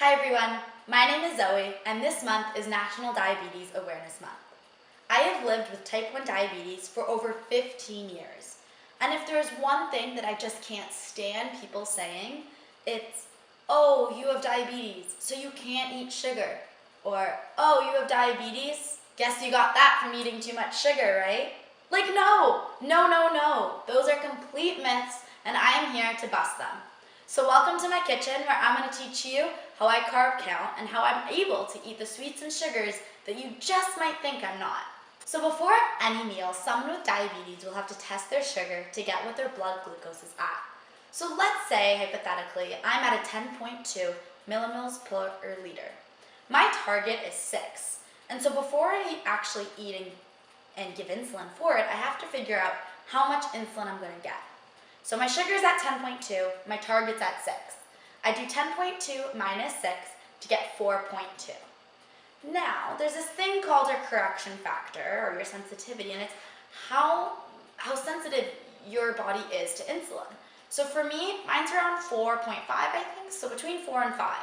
Hi everyone, my name is Zoe and this month is National Diabetes Awareness Month. I have lived with type 1 diabetes for over 15 years. And if there's one thing that I just can't stand people saying, it's, oh, you have diabetes, so you can't eat sugar. Or, oh, you have diabetes? Guess you got that from eating too much sugar, right? Like, no. Those are complete myths and I am here to bust them. So welcome to my kitchen where I'm going to teach you how I carb count and how I'm able to eat the sweets and sugars that you just might think I'm not. So before any meal, someone with diabetes will have to test their sugar to get what their blood glucose is at. So let's say, hypothetically, I'm at a 10.2 millimoles per liter. My target is 6. And so before I actually eat and give insulin for it, I have to figure out how much insulin I'm going to get. So my sugar's at 10.2, my target's at 6. I do 10.2 minus 6 to get 4.2. Now, there's this thing called your correction factor, or your sensitivity, and it's how sensitive your body is to insulin. So for me, mine's around 4.5, I think, so between 4 and 5.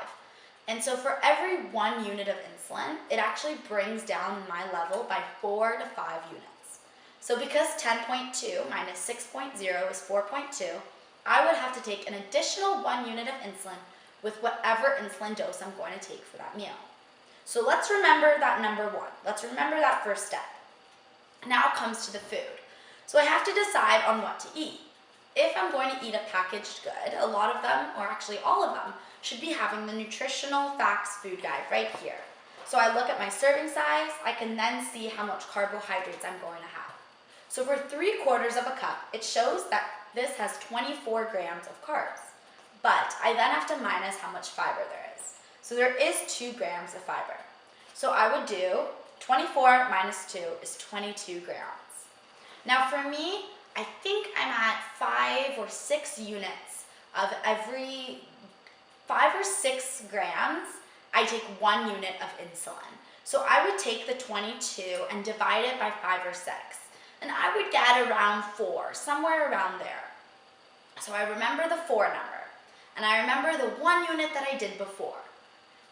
And so for every 1 unit of insulin, it actually brings down my level by 4 to 5 units. So because 10.2 minus 6.0 is 4.2, I would have to take an additional 1 unit of insulin with whatever insulin dose I'm going to take for that meal. So let's remember that number 1. Let's remember that first step. Now it comes to the food. So I have to decide on what to eat. If I'm going to eat a packaged good, a lot of them, or actually all of them, should be having the nutritional facts food guide right here. So I look at my serving size, I can then see how much carbohydrates I'm going to have. So for 3/4 of a cup, it shows that this has 24 grams of carbs. But I then have to minus how much fiber there is. So there is 2 grams of fiber. So I would do 24 minus 2 is 22 grams. Now for me, I think I'm at 5 or 6 units of every 5 or 6 grams, I take 1 unit of insulin. So I would take the 22 and divide it by 5 or 6. And I would get around 4, somewhere around there. So I remember the 4 number. And I remember the 1 unit that I did before.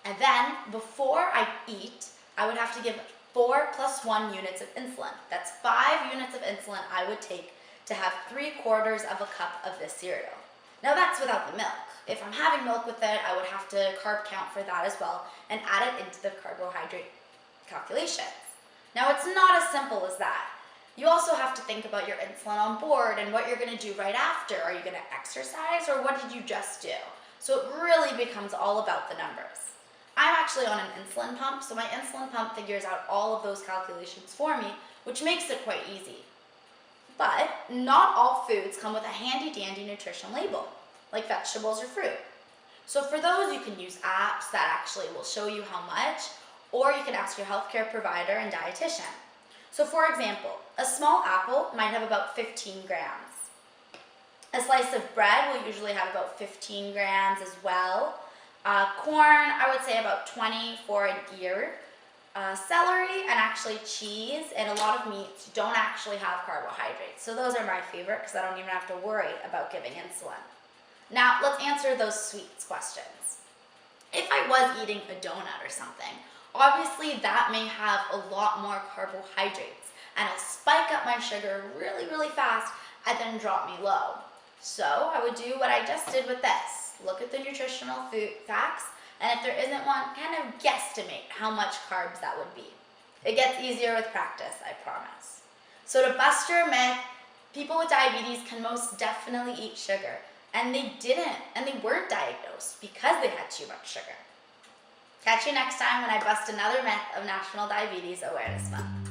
And then, before I eat, I would have to give 4 plus 1 units of insulin. That's 5 units of insulin I would take to have 3/4 of a cup of this cereal. Now that's without the milk. If I'm having milk with it, I would have to carb count for that as well and add it into the carbohydrate calculations. Now it's not as simple as that. You also have to think about your insulin on board and what you're going to do right after. Are you going to exercise or what did you just do? So it really becomes all about the numbers. I'm actually on an insulin pump, so my insulin pump figures out all of those calculations for me, which makes it quite easy. But not all foods come with a handy-dandy nutrition label, like vegetables or fruit. So for those, you can use apps that actually will show you how much, or you can ask your healthcare provider and dietitian. So for example, a small apple might have about 15 grams. A slice of bread will usually have about 15 grams as well. Corn, I would say about 20 for an ear. Celery and actually cheese and a lot of meats don't actually have carbohydrates. So those are my favorite because I don't even have to worry about giving insulin. Now let's answer those sweets questions. If I was eating a donut or something, obviously that may have a lot more carbohydrates and it'll spike up my sugar really fast and then drop me low. So I would do what I just did with this. Look at the nutritional food facts, and if there isn't one, kind of guesstimate how much carbs that would be. It gets easier with practice, I promise. So to bust your myth, people with diabetes can most definitely eat sugar, and they didn't, and they weren't diagnosed because they had too much sugar. Catch you next time when I bust another myth of National Diabetes Awareness Month.